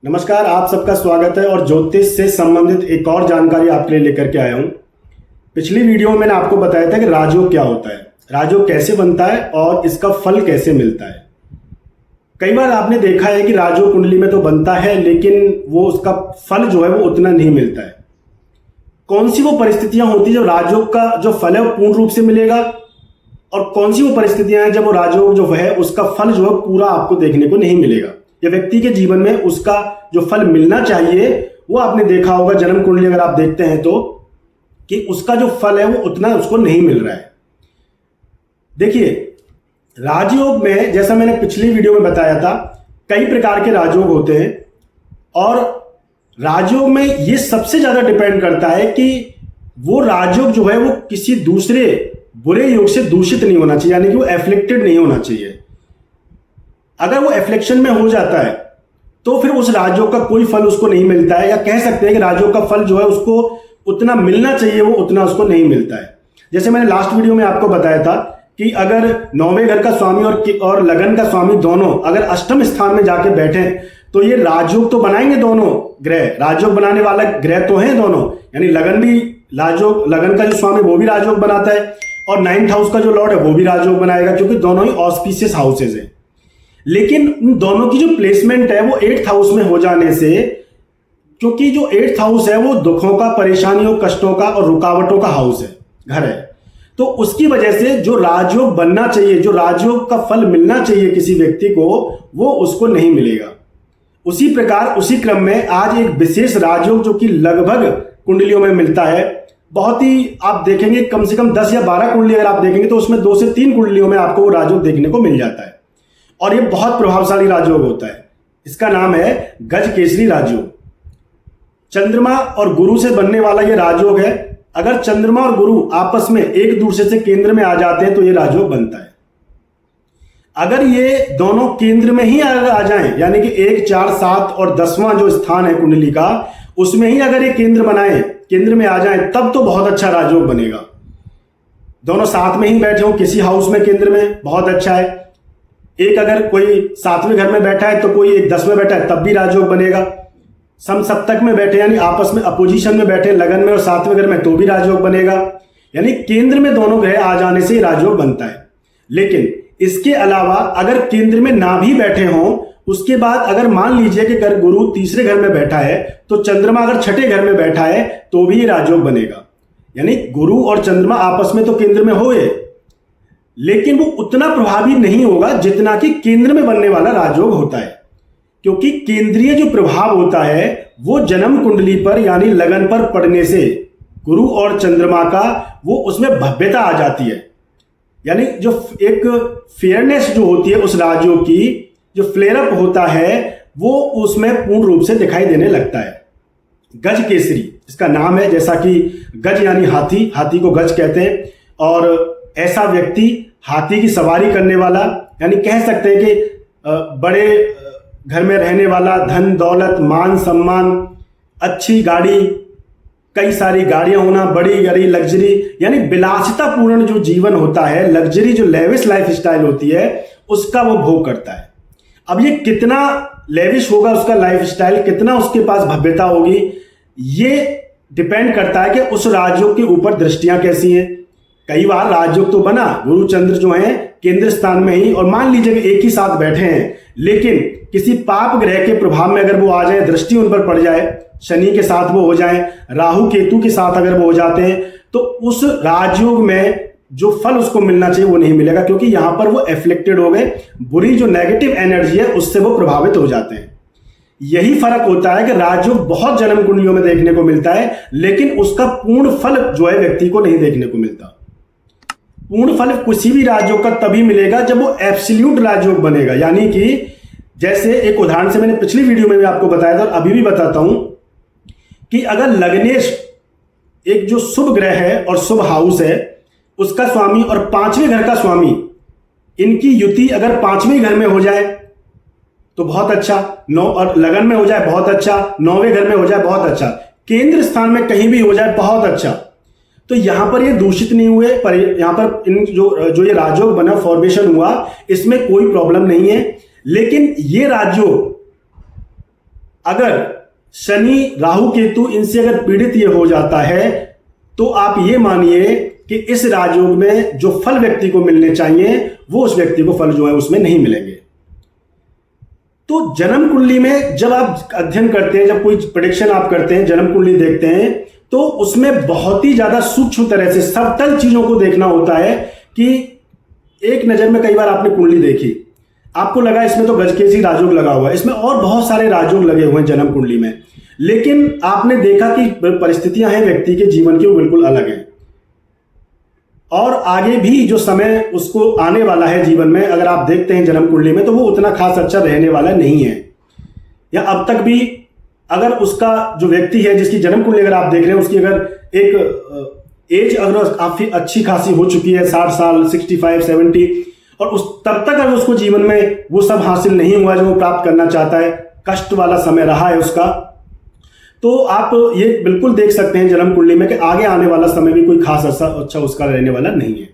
नमस्कार, आप सबका स्वागत है और ज्योतिष से संबंधित एक और जानकारी आपके लिए लेकर के आया हूं। पिछली वीडियो में मैंने आपको बताया था कि राजयोग क्या होता है, राजयोग कैसे बनता है और इसका फल कैसे मिलता है। कई बार आपने देखा है कि राजयोग कुंडली में तो बनता है लेकिन वो उसका फल जो है वो उतना नहीं मिलता है। कौन सी वो परिस्थितियां होती है जब राजयोग का जो फल है वो पूर्ण रूप से मिलेगा और कौन सी वो परिस्थितियां हैं जब वो राजयोग जो है उसका फल जो है पूरा आपको देखने को नहीं मिलेगा या व्यक्ति के जीवन में उसका जो फल मिलना चाहिए वो आपने देखा होगा जन्म कुंडली अगर आप देखते हैं तो कि उसका जो फल है वो उतना उसको नहीं मिल रहा है। देखिए, राजयोग में जैसा मैंने पिछली वीडियो में बताया था कई प्रकार के राजयोग होते हैं और राजयोग में ये सबसे ज्यादा डिपेंड करता है कि वो राजयोग जो है वो किसी दूसरे बुरे योग से दूषित नहीं होना चाहिए, यानी कि वो एफ्लिक्टेड नहीं होना चाहिए। अगर वो एफ्लिक्शन में हो जाता है तो फिर उस राजयोग का कोई फल उसको नहीं मिलता है, या कह सकते हैं कि राजयोग का फल जो है उसको उतना मिलना चाहिए वो उतना उसको नहीं मिलता है। जैसे मैंने लास्ट वीडियो में आपको बताया था कि अगर 9वें घर का स्वामी और लगन का स्वामी दोनों अगर अष्टम स्थान में जाके बैठे तो ये राजयोग तो बनाएंगे दोनों ग्रह, राजयोग बनाने वाला ग्रह तो हैं दोनों, यानी लगन भी राजयोग, लगन का जो स्वामी वो भी राजयोग बनाता है और 9th हाउस का जो लॉर्ड है वो भी राजयोग बनाएगा, क्योंकि दोनों ही ऑस्पिशियस हाउसेज हैं। लेकिन उन दोनों की जो प्लेसमेंट है वो 8th हाउस में हो जाने से, क्योंकि जो 8th हाउस है वो दुखों का, परेशानियों, कष्टों का और रुकावटों का हाउस है, घर है, तो उसकी वजह से जो राजयोग बनना चाहिए, जो राजयोग का फल मिलना चाहिए किसी व्यक्ति को, वो उसको नहीं मिलेगा। उसी प्रकार उसी क्रम में आज एक विशेष राजयोग जो कि लगभग कुंडलियों में मिलता है, बहुत ही आप देखेंगे कम से कम 10 या 12 कुंडली अगर आप देखेंगे तो उसमें 2 से 3 कुंडलियों में आपको वो राजयोग देखने को मिल जाता है और ये बहुत प्रभावशाली राजयोग होता है। इसका नाम है गज केसरी राजयोग। चंद्रमा और गुरु से बनने वाला ये राजयोग है। अगर चंद्रमा और गुरु आपस में एक दूसरे से केंद्र में आ जाते हैं तो ये राजयोग बनता है। अगर ये दोनों केंद्र में ही अगर आ जाएं, यानी कि 1, 4, 7 और 10वां जो स्थान है कुंडली का, उसमें ही अगर ये केंद्र बनाए, केंद्र में आ जाएं, तब तो बहुत अच्छा राजयोग बनेगा। दोनों साथ में ही बैठे हो किसी हाउस में, केंद्र में, बहुत अच्छा है। एक अगर कोई 7वें घर में बैठा है तो कोई एक 10वें बैठा है तब भी राजयोग बनेगा। समसप्तक में बैठे यानी आपस में अपोजिशन में बैठे लगन में और 7वें घर में तो भी राजयोग बनेगा। यानी केंद्र में दोनों ग्रह आ जाने से राजयोग बनता है। लेकिन इसके अलावा अगर केंद्र में ना भी बैठे हों, उसके बाद अगर मान लीजिए कि अगर गुरु तीसरे घर में बैठा है तो चंद्रमा अगर छठे घर में बैठा है तो भी राजयोग बनेगा। यानी गुरु और चंद्रमा आपस में तो केंद्र में होए, लेकिन वो उतना प्रभावी नहीं होगा जितना कि केंद्र में बनने वाला राजयोग होता है, क्योंकि केंद्रीय जो प्रभाव होता है वो जन्म कुंडली पर यानी लगन पर पड़ने से गुरु और चंद्रमा का वो उसमें भव्यता आ जाती है। यानी जो एक फेयरनेस जो होती है उस राजयोग की, जो फ्लेयर अप होता है वो उसमें पूर्ण रूप से दिखाई देने लगता है। गज केसरी इसका नाम है, जैसा कि गज यानी हाथी, हाथी को गज कहते हैं, और ऐसा व्यक्ति हाथी की सवारी करने वाला, यानी कह सकते हैं कि बड़े घर में रहने वाला, धन दौलत, मान सम्मान, अच्छी गाड़ी, कई सारी गाड़ियां होना, बड़ी गाड़ी, लग्जरी, यानी विलासिता पूर्ण जो जीवन होता है, लग्जरी जो लेविश लाइफ स्टाइल होती है उसका वो भोग करता है। अब ये कितना लेविश होगा उसका लाइफ स्टाइल, कितना उसके पास भव्यता होगी, ये डिपेंड करता है कि उस राजयोग के ऊपर दृष्टियां कैसी हैं। कई बार राजयोग तो बना, गुरु चंद्र जो हैं केंद्र स्थान में ही, और मान लीजिए कि एक ही साथ बैठे हैं, लेकिन किसी पाप ग्रह के प्रभाव में अगर वो आ जाए, दृष्टि उन पर पड़ जाए, शनि के साथ वो हो जाए, राहु केतु के साथ अगर वो हो जाते हैं, तो उस राजयोग में जो फल उसको मिलना चाहिए वो नहीं मिलेगा, क्योंकि यहां पर वो एफ्लिक्टेड हो गए, बुरी जो नेगेटिव एनर्जी है उससे वो प्रभावित हो जाते हैं। यही फर्क होता है कि राजयोग बहुत जन्म कुंडलियों में देखने को मिलता है, लेकिन उसका पूर्ण फल जो है व्यक्ति को नहीं देखने को मिलता। पूर्ण फल किसी भी राजयोग का तभी मिलेगा जब वो एब्सोल्यूट राजयोग बनेगा। यानी कि जैसे एक उदाहरण से मैंने पिछली वीडियो में भी आपको बताया था और अभी भी बताता हूं कि अगर लग्नेश एक जो शुभ ग्रह है और शुभ हाउस है उसका स्वामी और 5वें घर का स्वामी, इनकी युति अगर 5वें घर में हो जाए तो बहुत अच्छा, और लगन में हो जाए बहुत अच्छा, 9वें घर में हो जाए बहुत अच्छा, केंद्र स्थान में कहीं भी हो जाए बहुत अच्छा, तो यहां पर ये दूषित नहीं हुए, पर यहां पर इन जो ये राजयोग बना, फॉर्मेशन हुआ, इसमें कोई प्रॉब्लम नहीं है। लेकिन ये राजयोग अगर शनि राहु केतु इनसे अगर पीड़ित ये हो जाता है तो आप ये मानिए कि इस राजयोग में जो फल व्यक्ति को मिलने चाहिए वो उस व्यक्ति को फल जो है उसमें नहीं मिलेंगे। तो जन्म कुंडली में जब आप अध्ययन करते हैं, जब कोई प्रेडिक्शन आप करते हैं, जन्म कुंडली देखते हैं, तो उसमें बहुत ही ज्यादा सूक्ष्म तरह से सबटल चीजों को देखना होता है कि एक नजर में कई बार आपने कुंडली देखी, आपको लगा इसमें तो गजकेसरी राजयोग लगा हुआ है, इसमें और बहुत सारे राजयोग लगे हुए हैं जन्म कुंडली में, लेकिन आपने देखा कि परिस्थितियां हैं व्यक्ति के जीवन की वो बिल्कुल अलग हैं और आगे भी जो समय उसको आने वाला है जीवन में, अगर आप देखते हैं जन्म कुंडली में, तो वो उतना खास अच्छा रहने वाला नहीं है। या अब तक भी अगर उसका जो व्यक्ति है जिसकी जन्म कुंडली अगर आप देख रहे हैं, उसकी अगर एक एज अगर काफी अच्छी खासी हो चुकी है, 60 साल, 65, 70, और उस तब तक अगर उसको जीवन में वो सब हासिल नहीं हुआ जो वो प्राप्त करना चाहता है, कष्ट वाला समय रहा है उसका, तो आप ये बिल्कुल देख सकते हैं जन्म कुंडली में कि आगे आने वाला समय भी कोई खास अच्छा उसका रहने वाला नहीं है।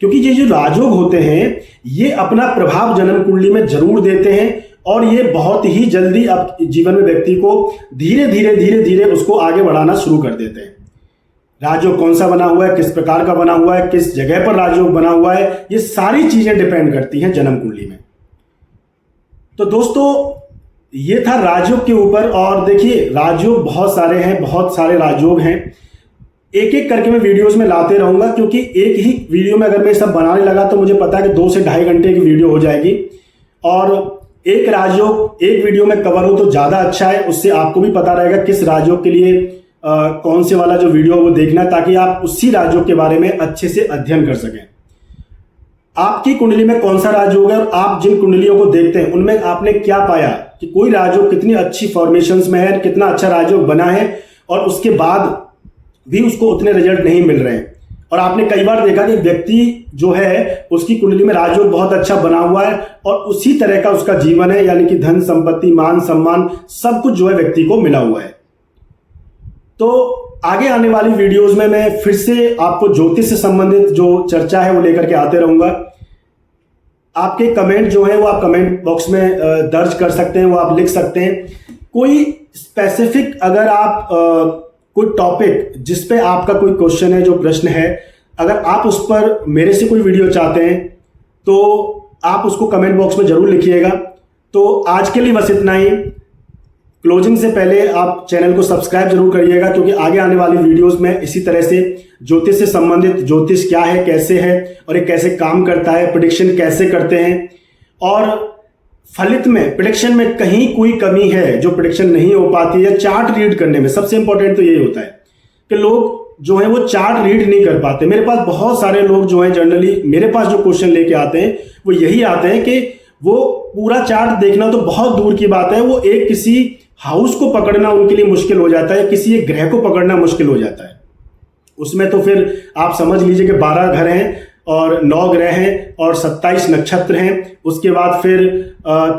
क्योंकि ये जो राजयोग होते हैं ये अपना प्रभाव जन्म कुंडली में जरूर देते हैं और ये बहुत ही जल्दी अब जीवन में व्यक्ति को धीरे धीरे उसको आगे बढ़ाना शुरू कर देते हैं। राजयोग कौन सा बना हुआ है, किस प्रकार का बना हुआ है, किस जगह पर राजयोग बना हुआ है, ये सारी चीजें डिपेंड करती हैं जन्म कुंडली में। तो दोस्तों ये था राजयोग के ऊपर। और देखिए राजयोग बहुत सारे हैं, बहुत सारे राजयोग हैं, एक एक करके मैं वीडियोस में लाते रहूंगा, क्योंकि एक ही वीडियो में अगर मैं सब बनाने लगा तो मुझे पता है कि 2 से ढाई घंटे की वीडियो हो जाएगी और एक राजयोग एक वीडियो में कवर हो तो ज्यादा अच्छा है। उससे आपको भी पता रहेगा किस राजयोग के लिए कौन से वाला जो वीडियो वो देखना है, ताकि आप उसी राजयोग के बारे में अच्छे से अध्ययन कर सकें। आपकी कुंडली में कौन सा राजयोग है और आप जिन कुंडलियों को देखते हैं उनमें आपने क्या पाया कि कोई राजयोग कितनी अच्छी फॉर्मेशंस में है, कितना अच्छा राजयोग बना है और उसके बाद भी उसको उतने रिजल्ट नहीं मिल रहे हैं। और आपने कई बार देखा कि व्यक्ति जो है उसकी कुंडली में राजयोग बहुत अच्छा बना हुआ है और उसी तरह का उसका जीवन है, यानी कि धन संपत्ति मान सम्मान सब कुछ जो है व्यक्ति को मिला हुआ है। तो आगे आने वाली वीडियोस में मैं फिर से आपको ज्योतिष से संबंधित जो चर्चा है वो लेकर के आते रहूंगा। आपके कमेंट जो है वो आप कमेंट बॉक्स में दर्ज कर सकते हैं, वो आप लिख सकते हैं। कोई स्पेसिफिक अगर आप कोई टॉपिक जिस पे आपका कोई क्वेश्चन है, जो प्रश्न है, अगर आप उस पर मेरे से कोई वीडियो चाहते हैं तो आप उसको कमेंट बॉक्स में जरूर लिखिएगा। तो आज के लिए बस इतना ही। क्लोजिंग से पहले आप चैनल को सब्सक्राइब जरूर करिएगा, क्योंकि आगे आने वाली वीडियोस में इसी तरह से ज्योतिष से संबंधित, ज्योतिष क्या है, कैसे है और ये कैसे काम करता है, प्रेडिक्शन कैसे करते हैं, और फलित में प्रेडिक्शन में कहीं कोई कमी है जो प्रेडिक्शन नहीं हो पाती है। चार्ट रीड करने में सबसे इंपॉर्टेंट तो यही होता है कि लोग जो है वो चार्ट रीड नहीं कर पाते। मेरे पास बहुत सारे लोग जो हैं जनरली मेरे पास जो क्वेश्चन लेके आते हैं वो यही आते हैं कि वो पूरा चार्ट देखना तो बहुत दूर की बात है, वो एक किसी हाउस को पकड़ना उनके लिए मुश्किल हो जाता है, किसी एक ग्रह को पकड़ना मुश्किल हो जाता है। उसमें तो फिर आप समझ लीजिए कि 12 घर हैं और 9 ग्रह हैं और 27 नक्षत्र हैं। उसके बाद फिर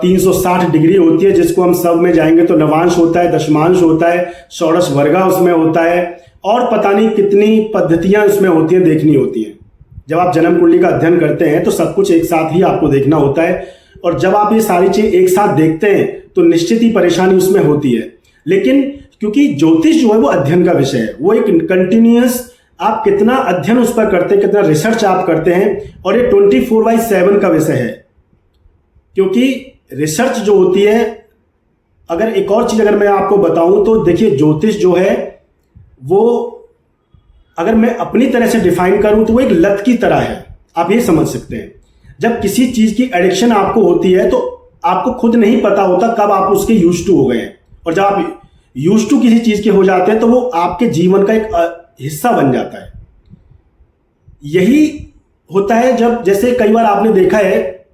360 डिग्री होती है, जिसको हम सब में जाएंगे तो नवांश होता है, दशमांश होता है, षोडश वर्गा उसमें होता है और पता नहीं कितनी पद्धतियां उसमें होती हैं, देखनी होती हैं। जब आप जन्म कुंडली का अध्ययन करते हैं तो सब कुछ एक साथ ही आपको देखना होता है, और जब आप ये सारी चीज एक साथ देखते हैं तो निश्चित ही परेशानी उसमें होती है। लेकिन क्योंकि ज्योतिष जो है वो अध्ययन का विषय है, वो एक कंटिन्यूअस, आप कितना अध्ययन उस पर करते हैं, कितना रिसर्च आप करते हैं, और ये 24/7 का विषय है। क्योंकि रिसर्च जो होती है, अगर एक और चीज अगर मैं आपको बताऊं तो देखिए ज्योतिष जो है वो अगर मैं अपनी तरह से डिफाइन करूं तो वो एक लत की तरह है, आप ये समझ सकते हैं। जब किसी चीज की एडिक्शन आपको होती है तो आपको खुद नहीं पता होता कब आप उसके यूज्ड टू हो गए हैं, और जब आप यूज्ड टू किसी चीज के हो जाते हैं तो वो आपके जीवन का एक हिस्सा बन जाता है। यही होता है जब, जैसे कई बार आपने देखा है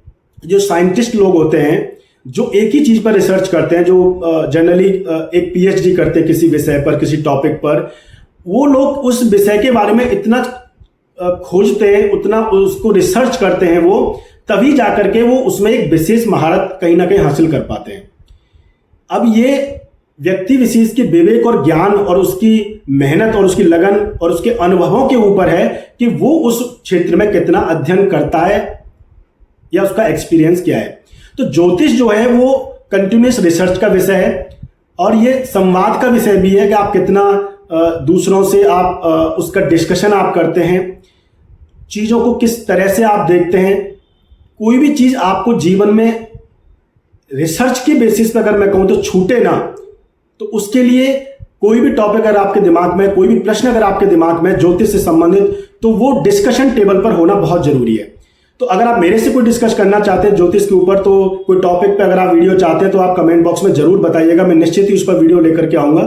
जो साइंटिस्ट लोग होते हैं जो एक ही चीज पर रिसर्च करते हैं, जो जनरली एक पीएचडी करते हैं किसी विषय पर, किसी टॉपिक पर, वो लोग उस विषय के बारे में इतना खोजते हैं, उतना उसको रिसर्च करते हैं, वो तभी जाकर के वो उसमें एक विशेष महारत कहीं ना कहीं हासिल कर पाते हैं। अब ये व्यक्ति विशेष के विवेक और ज्ञान और उसकी मेहनत और उसकी लगन और उसके अनुभवों के ऊपर है कि वो उस क्षेत्र में कितना अध्ययन करता है या उसका एक्सपीरियंस क्या है। तो ज्योतिष जो है वो कंटिन्यूअस रिसर्च का विषय है, और ये संवाद का विषय भी है कि आप कितना दूसरों से आप उसका डिस्कशन आप करते हैं, चीज़ों को किस तरह से आप देखते हैं। कोई भी चीज़ आपको जीवन में रिसर्च के बेसिस पर अगर मैं कहूँ तो छूटे ना, तो उसके लिए कोई भी टॉपिक अगर आपके दिमाग में, कोई भी प्रश्न अगर आपके दिमाग में ज्योतिष से संबंधित, तो वो डिस्कशन टेबल पर होना बहुत जरूरी है। तो अगर आप मेरे से कोई डिस्कस करना चाहते हैं ज्योतिष के ऊपर, तो कोई टॉपिक पे अगर आप वीडियो चाहते हैं तो आप कमेंट बॉक्स में जरूर बताइएगा, मैं निश्चित ही उस पर वीडियो लेकर के आऊँगा।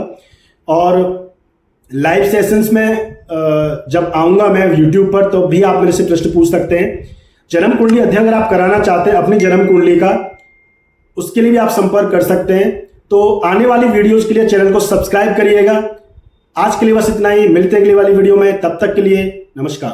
और लाइव सेशंस में जब आऊँगा मैं यूट्यूब पर, तो भी आप मेरे से प्रश्न पूछ सकते हैं। जन्म कुंडली अध्ययन अगर आप कराना चाहते हैं अपनी जन्म कुंडली का, उसके लिए भी आप संपर्क कर सकते हैं। तो आने वाली वीडियोस के लिए चैनल को सब्सक्राइब करिएगा। आज के लिए बस इतना ही, मिलते हैं अगली वाली वीडियो में, तब तक के लिए नमस्कार।